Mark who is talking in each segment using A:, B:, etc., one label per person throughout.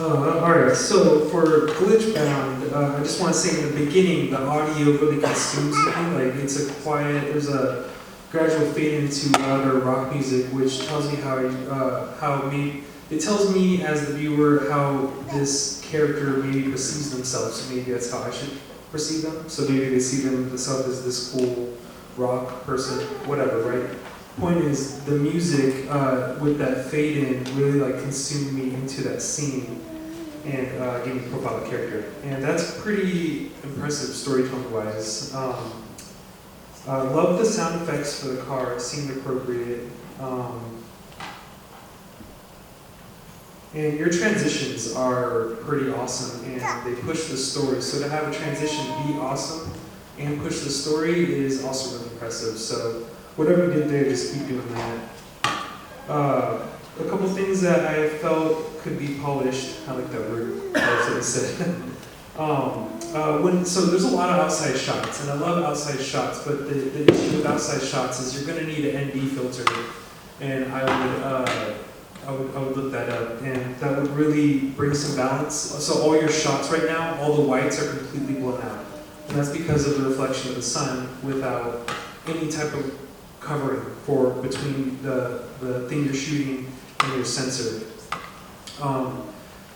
A: Alright, so for Glitchbound, I just want to say in the beginning, the audio really consumes me. Like, it's a quiet, there's a gradual fade into louder rock music, which tells me it tells me as the viewer how this character maybe perceives themselves. So maybe that's how I should perceive them. So maybe they see themselves as this cool rock person, whatever, right? Point is, the music with that fade in really like consumed me into that scene and gave me a profile of the character. And that's pretty impressive storytelling wise. Love the sound effects for the car, it seemed appropriate. And your transitions are pretty awesome and they push the story. So to have a transition be awesome and push the story is also really impressive. So whatever you did there, just keep doing that. A couple things that I felt could be polished. I like that word. That's what I said. So there's a lot of outside shots, and I love outside shots, but the issue with outside shots is you're going to need an ND filter, and I would look that up, and that would really bring some balance. So all your shots right now, all the whites are completely blown out, and that's because of the reflection of the sun without any type of covering between the thing you're shooting and your sensor.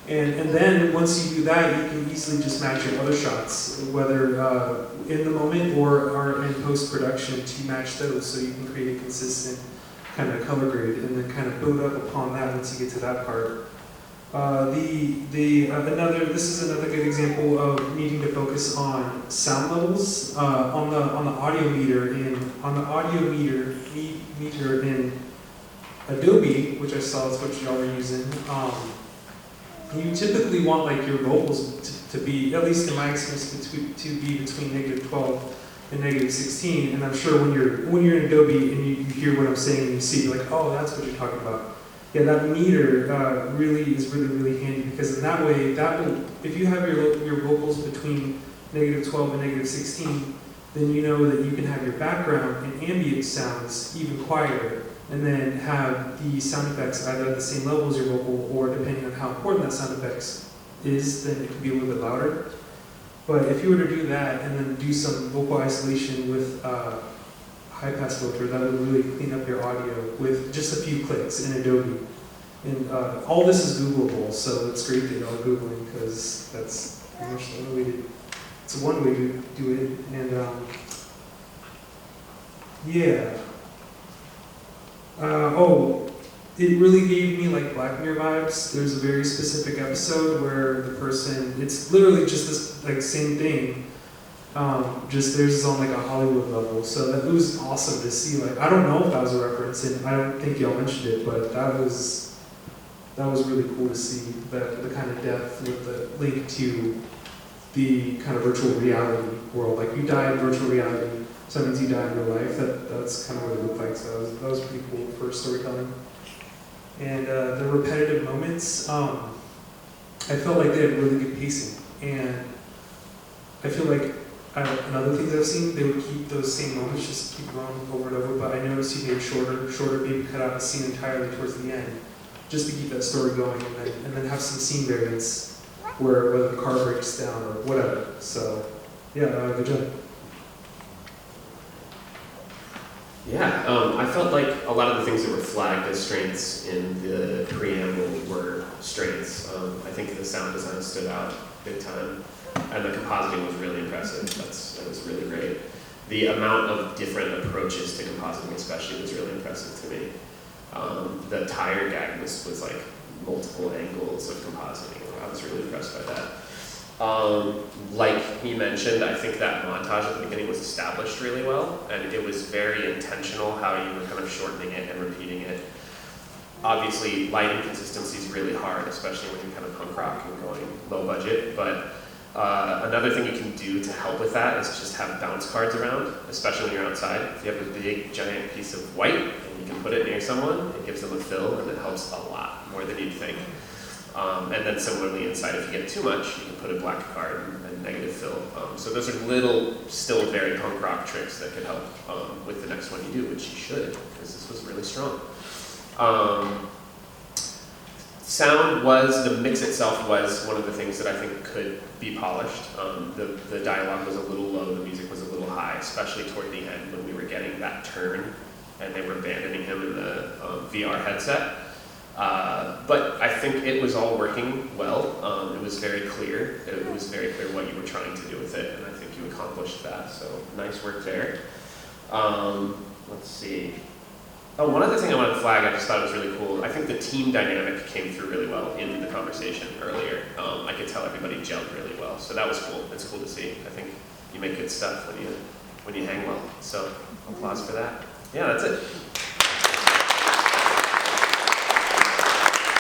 A: And then once you do that, you can easily just match your other shots, whether in the moment or in post-production to match those, so you can create a consistent kind of color grade and then kind of build up upon that once you get to that part. This is another good example of needing to focus on sound levels on the audio meter in Adobe, which I saw is what y'all were using. You typically want like your vocals to be, at least in my experience, to be between -12 and -16. And I'm sure when you're in Adobe and you hear what I'm saying and you see, you're like, oh, that's what you're talking about. Yeah, that meter is really handy, because in that way, if you have your vocals between -12 and -16, then you know that you can have your background and ambient sounds even quieter, and then have the sound effects either at the same level as your vocal, or depending on how important that sound effects is, then it can be a little bit louder. But if you were to do that and then do some vocal isolation with high pass filter, that would really clean up your audio with just a few clicks in Adobe. And all this is Googleable, so it's great that y'all are Googling, because that's pretty much the only way it's one way to do it. And it really gave me like Black Mirror vibes. There's a very specific episode where the person, it's literally just this like same thing, just theirs is on like a Hollywood level. So it was awesome to see. Like, I don't know if that was a reference, and I don't think y'all mentioned it, but that was really cool to see the kind of depth with the link to the kind of virtual reality world. Like, you die in virtual reality, so that means you die in real life. That's kind of what it looked like. So that was pretty cool for storytelling. And the repetitive moments, I felt like they had really good pacing. And I feel like in other things I've seen, they would keep those same moments, just keep going over and over. But I noticed you made shorter, maybe cut out a scene entirely towards the end, just to keep that story going, and then have some scene variants where the car breaks down or whatever. So, yeah, good job.
B: Yeah, I felt like a lot of the things that were flagged as strengths in the preamble were strengths. I think the sound design stood out big time, and the compositing was really impressive. That was really great. The amount of different approaches to compositing especially was really impressive to me. The tire gag was like multiple angles of compositing. I was really impressed by that. Like he mentioned, I think that montage at the beginning was established really well, and it was very intentional how you were kind of shortening it and repeating it. Obviously, lighting consistency is really hard, especially when you're kind of punk rock and going low budget, but another thing you can do to help with that is just have bounce cards around, especially when you're outside. If you have a big, giant piece of white and you can put it near someone, it gives them a fill, and it helps a lot, more than you'd think. And then similarly inside, if you get too much, you can put a black card and negative fill. So those are little, still very punk rock tricks that could help with the next one you do, which you should, because this was really strong. Sound the mix itself was one of the things that I think could be polished. The dialogue was a little low, the music was a little high, especially toward the end when we were getting that turn and they were abandoning him in the VR headset. But I think it was all working well. It was very clear. It was very clear what you were trying to do with it, and I think you accomplished that. So nice work there. Let's see. Oh, one other thing I wanted to flag, I just thought it was really cool. I think the team dynamic came through really well in the conversation earlier. I could tell everybody gelled really well, so that was cool. It's cool to see. I think you make good stuff when you hang well. So applause for that. Yeah, that's it.